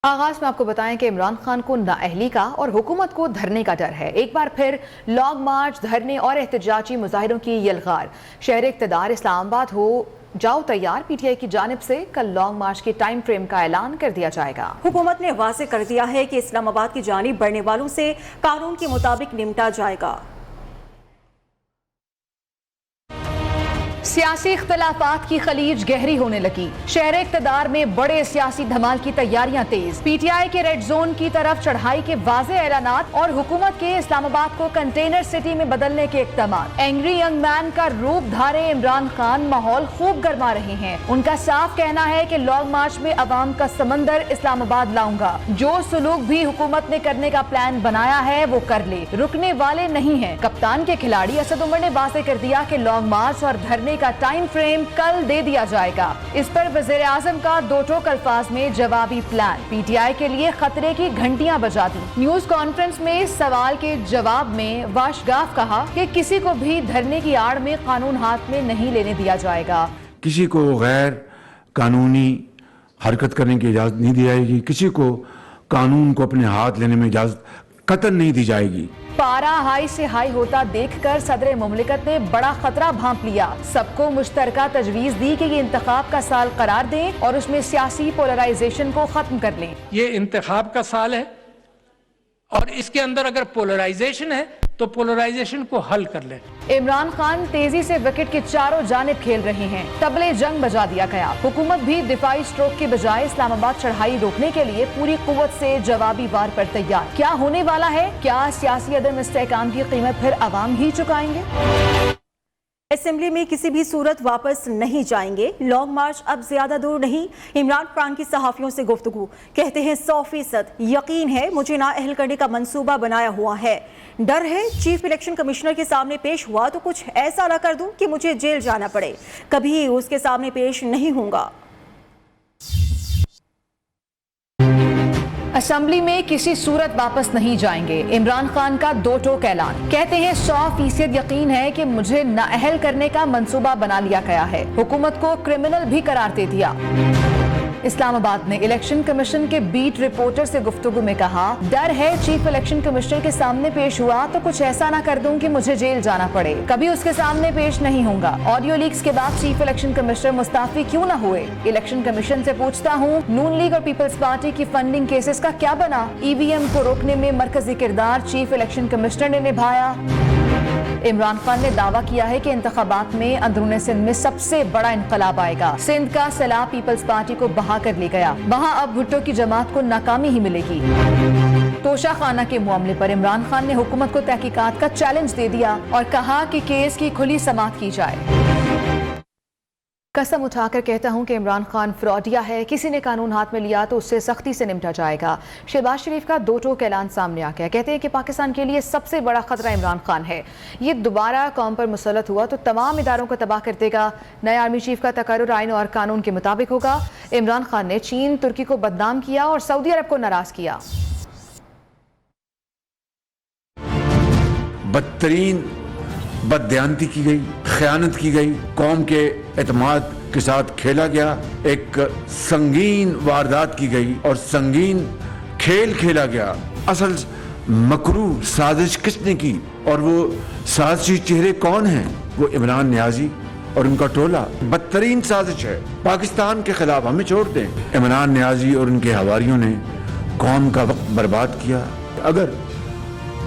آغاز میں آپ کو بتائیں کہ عمران خان کو نااہلی کا اور حکومت کو دھرنے کا ڈر ہے۔ ایک بار پھر لانگ مارچ، دھرنے اور احتجاجی مظاہروں کی یلغار۔ شہر اقتدار اسلام آباد ہو جاؤ تیار، پی ٹی آئی کی جانب سے کل لانگ مارچ کے ٹائم فریم کا اعلان کر دیا جائے گا۔ حکومت نے واضح کر دیا ہے کہ اسلام آباد کی جانب بڑھنے والوں سے قانون کے مطابق نمٹا جائے گا۔ سیاسی اختلافات کی خلیج گہری ہونے لگی، شہر اقتدار میں بڑے سیاسی دھمال کی تیاریاں تیز۔ پی ٹی آئی کے ریڈ زون کی طرف چڑھائی کے واضح اعلانات اور حکومت کے اسلام آباد کو کنٹینر سٹی میں بدلنے کے اقدامات۔ اینگری ینگ مین کا روپ دھارے عمران خان ماحول خوب گرما رہے ہیں۔ ان کا صاف کہنا ہے کہ لانگ مارچ میں عوام کا سمندر اسلام آباد لاؤں گا، جو سلوک بھی حکومت نے کرنے کا پلان بنایا ہے وہ کر لے، رکنے والے نہیں ہیں۔ کپتان کے کھلاڑی اسد عمر نے واضح کر دیا کہ لانگ مارچ اور دھرنے کا ٹائم فریم کل دے دیا جائے گا۔ اس پر وزیر اعظم کا دو ٹوک الفاظ میں جوابی پلان، پی ٹی آئی کے لیے خطرے کی گھنٹیاں بجا دی۔ نیوز کانفرنس میں سوال کے جواب میں واشگاف کہا کہ کسی کو بھی دھرنے کی آڑ میں قانون ہاتھ میں نہیں لینے دیا جائے گا۔ کسی کو غیر قانونی حرکت کرنے کی اجازت نہیں دی جائے گی، کسی کو قانون کو اپنے ہاتھ لینے میں اجازت قطعاً نہیں دی جائے گی۔ پارا ہائی سے ہائی ہوتا دیکھ کر صدر مملکت نے بڑا خطرہ بھانپ لیا، سب کو مشترکہ تجویز دی کہ یہ انتخاب کا سال قرار دیں اور اس میں سیاسی پولرائزیشن کو ختم کر لیں۔ یہ انتخاب کا سال ہے اور اس کے اندر اگر پولرائزیشن ہے تو پولرائزیشن کو حل کر لیں۔ عمران خان تیزی سے وکٹ کے چاروں جانب کھیل رہے ہیں، طبلِ جنگ بجا دیا گیا۔ حکومت بھی دفاعی سٹروک کے بجائے اسلام آباد چڑھائی روکنے کے لیے پوری قوت سے جوابی وار پر تیار۔ کیا ہونے والا ہے؟ کیا سیاسی عدم استحکام کی قیمت پھر عوام ہی چکائیں گے؟ اسمبلی میں کسی بھی صورت واپس نہیں جائیں گے، لانگ مارچ اب زیادہ دور نہیں۔ عمران خان کی صحافیوں سے گفتگو، کہتے ہیں 100% یقین ہے مجھے نااہل کرنے کا منصوبہ بنایا ہوا ہے، ڈر ہے چیف الیکشن کمشنر کے سامنے پیش ہوا تو کچھ ایسا نہ کر دوں کہ مجھے جیل جانا پڑے، کبھی اس کے سامنے پیش نہیں ہوں گا۔ اسمبلی میں کسی صورت واپس نہیں جائیں گے، عمران خان کا دو ٹوک اعلان، کہتے ہیں 100% یقین ہے کہ مجھے نااہل کرنے کا منصوبہ بنا لیا گیا ہے، حکومت کو کرمنل بھی قرار دے دیا۔ اسلام آباد نے الیکشن کمیشن کے بیٹ رپورٹر سے گفتگو میں کہا ڈر ہے چیف الیکشن کمشنر کے سامنے پیش ہوا تو کچھ ایسا نہ کر دوں کہ مجھے جیل جانا پڑے، کبھی اس کے سامنے پیش نہیں ہوں گا۔ آڈیو لیکس کے بعد چیف الیکشن کمشنر مستعفی کیوں نہ ہوئے؟ الیکشن کمیشن سے پوچھتا ہوں نون لیگ اور پیپلز پارٹی کی فنڈنگ کیسز کا کیا بنا؟ ای وی ایم کو روکنے میں مرکزی کردار چیف الیکشن کمشنر نے نبھایا۔ عمران خان نے دعویٰ کیا ہے کہ انتخابات میں اندرون سندھ میں سب سے بڑا انقلاب آئے گا، سندھ کا سیلاب پیپلز پارٹی کو بہا کر لے گیا، وہاں اب بھٹو کی جماعت کو ناکامی ہی ملے گی۔ توشہ خانہ کے معاملے پر عمران خان نے حکومت کو تحقیقات کا چیلنج دے دیا اور کہا کہ کیس کی کھلی سماعت کی جائے۔ قسم اٹھا کر کہتا ہوں کہ عمران خان فراڈیا ہے، کسی نے قانون ہاتھ میں لیا تو اس سے سختی سے نمٹا جائے گا۔ شہباز شریف کا دو ٹوک اعلان سامنے آ گیا، کہتے ہیں کہ پاکستان کے لیے سب سے بڑا خطرہ عمران خان ہے، یہ دوبارہ قوم پر مسلط ہوا تو تمام اداروں کو تباہ کر دے گا۔ نئے آرمی چیف کا تقرر آئین اور قانون کے مطابق ہوگا۔ عمران خان نے چین، ترکی کو بدنام کیا اور سعودی عرب کو ناراض کیا۔ بدترین بددیانتی کی گئی، خیانت کی گئی، قوم کے اعتماد کے ساتھ کھیلا گیا، ایک سنگین واردات کی گئی اور سنگین کھیل کھیلا گیا۔ اصل مکرو سازش کس نے کی اور وہ سازشی چہرے کون ہیں؟ وہ عمران نیازی اور ان کا ٹولہ۔ بدترین سازش ہے پاکستان کے خلاف، ہمیں چھوڑ دیں۔ عمران نیازی اور ان کے حواریوں نے قوم کا وقت برباد کیا۔ اگر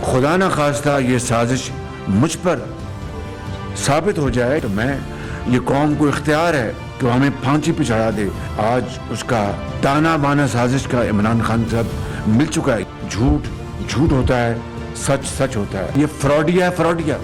خدا نہ خواستہ یہ سازش مجھ پر ثابت ہو جائے تو میں یہ قوم کو اختیار ہے کہ ہمیں پھانسی پہ چڑھا دے۔ آج اس کا تانا بانا سازش کا عمران خان صاحب مل چکا ہے۔ جھوٹ جھوٹ ہوتا ہے، سچ سچ ہوتا ہے، یہ فراڈیا ہے، فراڈیا۔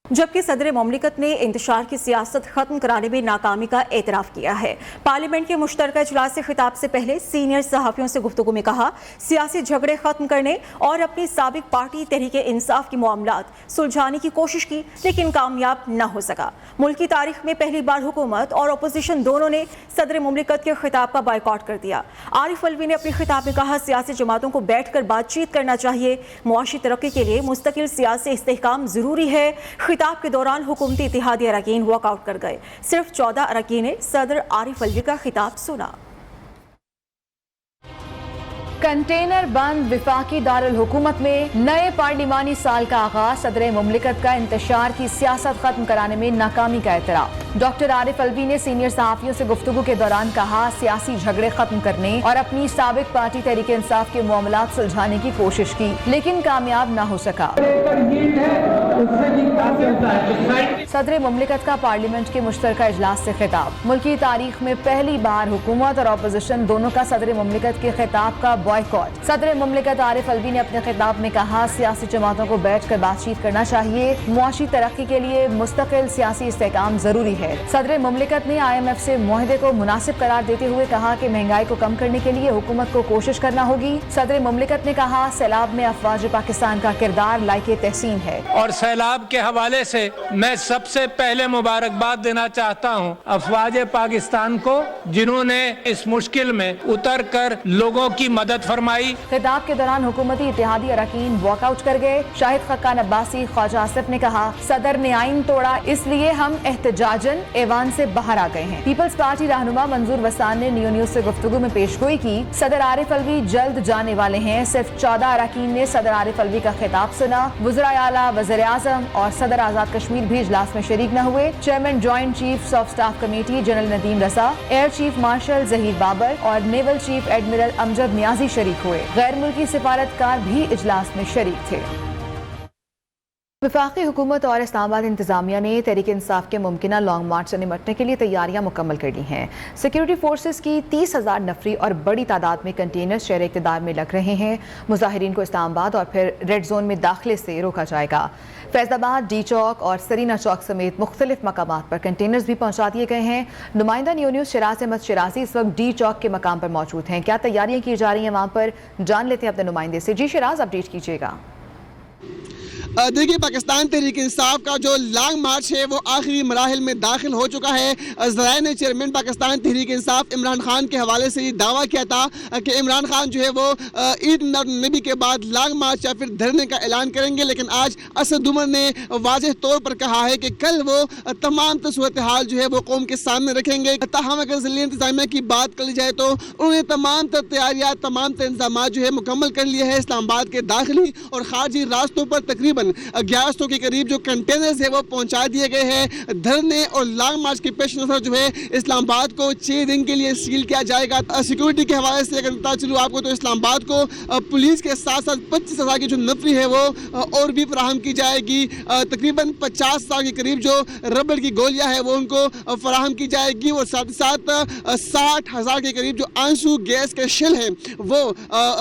جبکہ صدر مملکت نے انتشار کی سیاست ختم کرانے میں ناکامی کا اعتراف کیا ہے۔ پارلیمنٹ کے مشترکہ اجلاس سے خطاب سے پہلے سینئر صحافیوں سے گفتگو میں کہا سیاسی جھگڑے ختم کرنے اور اپنی سابق پارٹی تحریک انصاف کے معاملات سلجھانے کی کوشش کی لیکن کامیاب نہ ہو سکا۔ ملک کی تاریخ میں پہلی بار حکومت اور اپوزیشن دونوں نے صدر مملکت کے خطاب کا بائیکاٹ کر دیا۔ عارف الوی نے اپنے خطاب میں کہا سیاسی جماعتوں کو بیٹھ کر بات چیت کرنا چاہیے، معاشی ترقی کے لیے مستقل سیاسی استحکام ضروری ہے۔ خطاب کے دوران حکومتی اتحادی اراکین واک آؤٹ کر گئے، صرف 14 اراکین نے صدر عارف الوی کا خطاب سنا۔ कंटेनर बंद विफाकी दारुल हुकूमत में नए पार्लिमानी साल का आगाज, सदर मुमलिकत का इंतशार की सियासत खत्म कराने में नाकामी का एतराफ। डॉक्टर आरिफ अलवी ने सीनियर सहाफियों से गुफ्तगू के दौरान कहा, सियासी झगड़े खत्म करने और अपनी साबिक पार्टी तहरीक इंसाफ के मामलात सुलझाने की कोशिश की, लेकिन कामयाब न हो सका। सदर मुमलिकत का पार्लियामेंट के मुश्तरका इजलास से खिताब। मुल्की तारीख में पहली बार हुकूमत और अपोजिशन दोनों का सदर मुमलिकत के खिताब का बॉयकॉट। सदर मुमलिकत आरिफ अलवी ने अपने खिताब में कहा, सियासी जमातों को बैठ कर बातचीत करना चाहिए, मुआशी तरक्की के लिए मुस्तकिल सियासी इस्तेहकाम जरूरी है। सदर मुमलिकत ने IMF से मुआहदे को मुनासिब करार देते हुए कहा कि महंगाई को कम करने के लिए हुकूमत को कोशिश करना होगी। सदर मुमलिकत ने कहा, सैलाब में अफवाज पाकिस्तान का किरदार लायके तहसीन है। और सैलाब के हवाले से मैं सबसे पहले मुबारकबाद देना चाहता हूँ अफवाज पाकिस्तान को, जिन्होंने इस मुश्किल में उतर कर लोगों की मदद फरमाई। खिताब के दौरान हुकूमती इत्तेहादी अरकान वॉकआउट कर गए। शाहिद खक्कान अब्बासी, ख्वाजा आसिफ ने कहा, सदर ने आइन तोड़ा, इसलिए हम एहतजाजन ऐवान से बाहर आ गए हैं। पीपल्स पार्टी रहनुमा मंजूर वसान ने नियो न्यूज से गुफ्तगू में पेशगोई की, सदर आरिफ अलवी जल्द जाने वाले हैं। सिर्फ 14 अरकान ने सदर आरिफ अलवी का खिताब सुना। वज़ीर आला, वज़ीर आज़म और सदर आज़ाद कश्मीर भी इजलास में शरीक न हुए। Chairman joint chiefs of staff committee general Nadeem Raza, air chief marshal Zaheer Babar और naval chief admiral Amjad Niazi शरीक हुए। गैर मुल्की सिफारतकार भी इजलास में शरीक थे। वफाकी हुकूमत और इस्लामाबाद इंतजामिया ने तहरीक इंसाफ के मुमकिना लॉन्ग मार्च से निपटने के लिए तैयारियां मुकम्मल कर ली हैं। सिक्योरिटी फोर्सेस की 30,000 नफरी और बड़ी तादाद में कंटेनर शहर इक़्तिदार में लग रहे हैं। मुजाहिरीन को इस्लामाबाद और फिर रेड जोन में दाखिले से रोका जाएगा। फैज़ाबाद, डी चौक और सरीना चौक समेत मुख्तलिफ मकामात पर कंटेनर्स भी पहुंचा दिए गए हैं। नुमाइंदा न्यू न्यूज़ शिराज अहमद शिराजी इस वक्त डी चौक के मकाम पर मौजूद हैं। क्या तैयारियां की जा रही हैं वहाँ पर, जान लेते हैं अपने नुमाइंदे से। जी शिराज, अपडेट कीजिएगा। देखिए, पाकिस्तान तहरीक इंसाफ का जो लॉन्ग मार्च है वो आखिरी मराहिल में दाखिल हो चुका है। ज़राए ने चेयरमैन पाकिस्तान तहरीक इंसाफ इमरान खान के हवाले से ये दावा किया था कि इमरान खान जो है वो ईद नबी के बाद लॉन्ग मार्च या फिर धरने का ऐलान करेंगे, लेकिन आज असद उमर ने वाज़ेह तौर पर कहा है कि कल वो तमाम सूरत हाल जो है वो कौम के सामने रखेंगे। ताहम अगर ज़िले इंतज़ामिया की बात कर ली जाए तो उन्होंने तमाम तैयारियाँ, तमाम इंतजाम जो है मुकम्मल कर लिए हैं। इस्लामाबाद के दाखिली और खारजी रास्तों पर तकरीबन 1100 के करीब जो कंटेनर्स है वो पहुंचा दिए गए हैं। धरने और लॉन्ग मार्च के पेश नज़र जो है इस्लामाबाद को 6 दिन के लिए सील किया जाएगा। सिक्योरिटी के हवाले से अगर बता चलूँ आपको तो इस्लामाबाद को पुलिस के साथ साथ 25,000 की जो नफरी है वो और भी फराहम की जाएगी। तकरीबन 50,000 के करीब जो रबड़ की गोलियां हैं वो उनको फराहम की जाएगी और साथ ही साथ 60,000 के करीब जो आंसू गैस के शेल हैं वो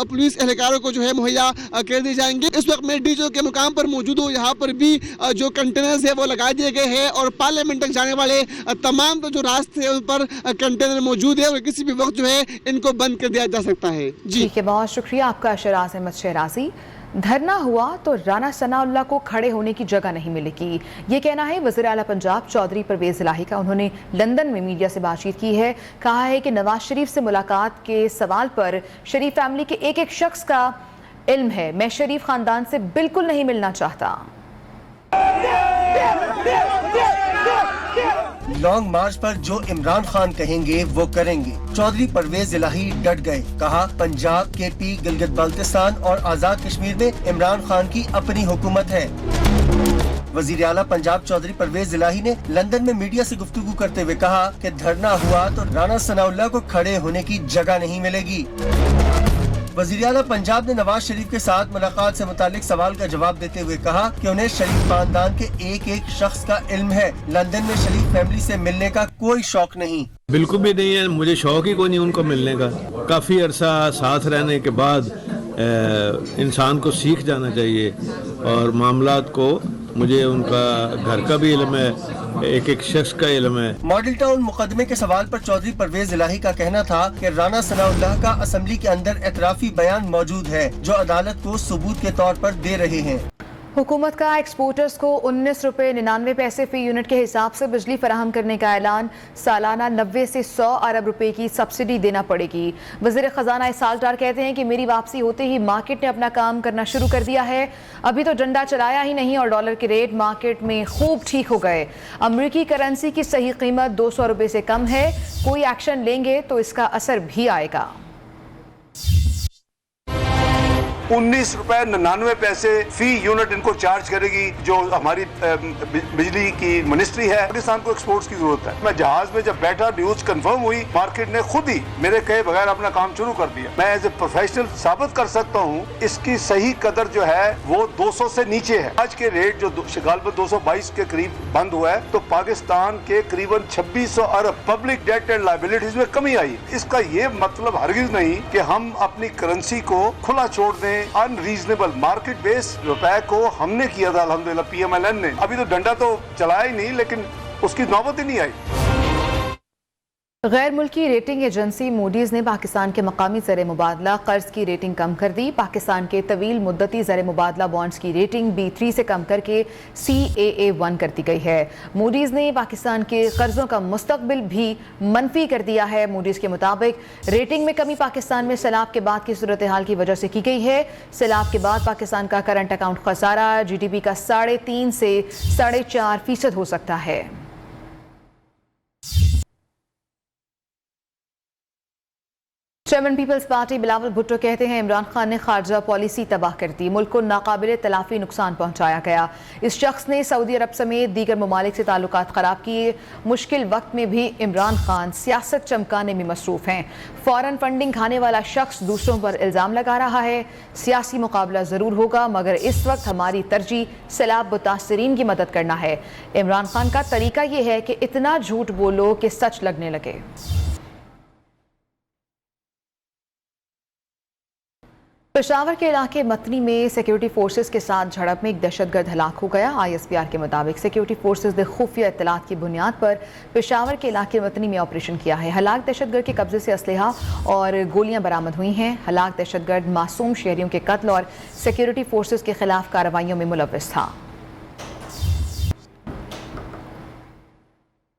पुलिस एहलकारों को जो है मुहैया कर दिए जाएंगे। इस वक्त मैं डी के मुकाम पर मौजूद हूँ। यहाँ पर भी जो कंटेनर्स है वो लगा दिए गए हैं और पार्लियामेंट तक जाने वाले तमाम जो रास्ते हैं उन पर कंटेनर मौजूद है और किसी भी वक्त जो है इनको बंद कर दिया जा सकता है। जी ठीक है, बहुत शुक्रिया आपका शिराज अहमद शिराजी। धरना हुआ तो राना सनाउल्लाह को खड़े होने की जगह नहीं मिलेगी, ये कहना है वज़ीर आला पंजाब चौधरी परवेज इलाही का। उन्होंने लंदन में मीडिया से बातचीत की है। कहा है कि नवाज शरीफ से मुलाकात के सवाल पर शरीफ फैमिली के एक शख्स का इल्म है, मैं शरीफ खानदान से बिल्कुल नहीं मिलना चाहता। लॉन्ग मार्च पर जो इमरान खान कहेंगे वो करेंगे। चौधरी परवेज इलाही डट गए। कहा, पंजाब, KP, गिलगित बाल्टिस्तान और आजाद कश्मीर में इमरान खान की अपनी हुकूमत है। वजीर आला पंजाब चौधरी परवेज इलाही ने लंदन में मीडिया से गुफ्तगू करते हुए कहा कि धरना हुआ तो राना सनाउल्लाह को खड़े होने की जगह नहीं मिलेगी। वज़ीर आला पंजाब ने नवाज शरीफ के साथ मुलाकात से मुतालिक सवाल का जवाब देते हुए कहा कि उन्हें शरीफ खानदान के एक शख्स का इल्म है। लंदन में शरीफ फैमिली से मिलने का कोई शौक नहीं। बिल्कुल भी नहीं है, मुझे शौक ही कोई नहीं उनको मिलने का। काफ़ी अरसा साथ रहने के बाद इंसान को सीख जाना चाहिए और मामलात को, मुझे उनका घर का भी इल्म है, एक शख्स का इल्म है। मॉडल टाउन मुकदमे के सवाल पर चौधरी परवेज इलाही का कहना था कि राना सनाउल्लाह का असेंबली के अंदर एतराफी बयान मौजूद है जो अदालत को सबूत के तौर पर दे रहे हैं। हुकूमत का एक्सपोर्टर्स को 19 रुपये 99 पैसे फी यूनिट के हिसाब से बिजली फराहम करने का ऐलान। सालाना 90 से 100 अरब रुपए की सब्सिडी देना पड़ेगी। वज़ीर ख़जाना इसाल डार कहते हैं कि मेरी वापसी होते ही मार्केट ने अपना काम करना शुरू कर दिया है। अभी तो डंडा चलाया ही नहीं और डॉलर के रेट मार्केट में खूब ठीक हो गए। अमरीकी करेंसी की सही कीमत 200 रुपये से कम है। कोई एक्शन लेंगे तो इसका असर भी आएगा। ₹19.99 फी यूनिट इनको चार्ज करेगी जो हमारी बिजली की मिनिस्ट्री है। पाकिस्तान को एक्सपोर्ट्स की जरूरत है। मैं जहाज में जब बैठा, न्यूज कंफर्म हुई, मार्केट ने खुद ही मेरे कहे बगैर अपना काम शुरू कर दिया। मैं एज ए प्रोफेशनल साबित कर सकता हूँ इसकी सही कदर जो है वो 200 से नीचे है। आज के रेट जो गालबन 222 के करीब बंद हुआ है, तो पाकिस्तान के करीबन 2600 अरब पब्लिक डेट एंड लायबिलिटीज में कमी आई। इसका ये मतलब हरगिज नहीं कि हम अपनी करेंसी को खुला छोड़ दें। अनरीजनेबल मार्केट बेस रुपए को हमने किया था अल्हम्दुलिल्लाह, PMLN ने। अभी तो डंडा तो चलाया ही नहीं, लेकिन उसकी नौबत ही नहीं आई। गैर मुल्की रेटिंग एजेंसी मूडीज ने पाकिस्तान के मकामी ज़र मुबादला कर्ज की रेटिंग कम कर दी। पाकिस्तान के तवील मुद्दती ज़र मुबादला बॉन्ड्स की रेटिंग B3 से कम करके CAA1 कर दी गई है। मूडीज ने पाकिस्तान के कर्जों का मुस्तकबिल भी मनफी कर दिया है। मूडीज के मुताबिक रेटिंग में कमी पाकिस्तान में सैलाब के बाद की सूरत हाल की वजह से की गई है। सैलाब के बाद पाकिस्तान का करंट अकाउंट खसारा GDP का 3.5 से 4.5% हो सकता है। चेयरमैन पीपल्स पार्टी बिलावल भुट्टो कहते हैं इमरान खान ने खारजा पॉलिसी तबाह कर दी, मुल्क को नाकाबिले तलाफी नुकसान पहुंचाया गया। इस शख्स ने सऊदी अरब समेत दीगर ममालिक से ताल्लुकात ख़राब किए। मुश्किल वक्त में भी इमरान खान सियासत चमकाने में मसरूफ़ हैं। फ़ौरन फंडिंग खाने वाला शख्स दूसरों पर इल्ज़ाम लगा रहा है। सियासी मुकाबला ज़रूर होगा, मगर इस वक्त हमारी तरजीह सैलाब मुतासरीन की मदद करना है। इमरान खान का तरीका यह है कि इतना झूठ बोलो कि सच लगने लगे। पेशावर के इलाके मतनी में सिक्योरिटी फोर्सेस के साथ झड़प में एक दहशतगर्द हलाक हो गया। ISPR के मुताबिक सिक्योरिटी फोर्सेस ने खुफिया इत्तलात की बुनियाद पर पेशावर के इलाके मतनी में ऑपरेशन किया है। हलाक दहशतगर्द के कब्जे से असलहा और गोलियां बरामद हुई हैं। हलाक दहशतगर्द मासूम शहरियों के कत्ल और सिक्योरिटी फोर्सेस के खिलाफ कार्रवाइयों में मुलव्विस था।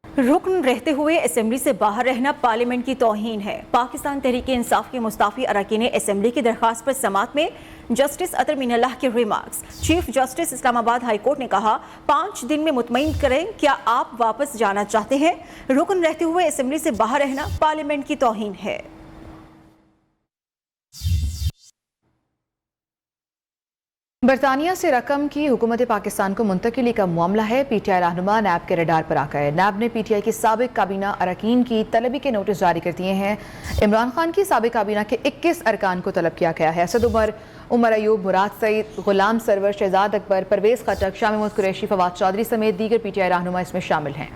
रुकन रहते हुए असेंबली से बाहर रहना पार्लियामेंट की तौहीन है। पाकिस्तान तहरीक इंसाफ के मुस्ताफी अरकान असेंबली की दरख्वास्त पर समाअत में जस्टिस अतर मीनल्लाह के remarks. Chief justice Islamabad high court ने कहा 5 दिन में मुतमईन करें, क्या आप वापस जाना चाहते हैं? रुकन रहते हुए असेंबली से बाहर रहना पार्लियामेंट की तौहीन है। बरतानिया से रकम की हुकूमत पाकिस्तान को मुंतकिली का मामला है। PTI रहनुमा नैब के रडार पर आ गए। नैब ने PTI की साबिक काबीना अरकान की तलबी के नोटिस जारी कर दिए हैं। इमरान खान की साबिक काबीना के 21 अरकान को तलब किया गया है। असद उमर अयूब, मुराद सईद, गुलाम सरवर, शहजाद अकबर, परवेज खटक, शाह महमूद कुरैशी, फवाद चौधरी समेत दीगर PTI रहनुमा इसमें शामिल हैं।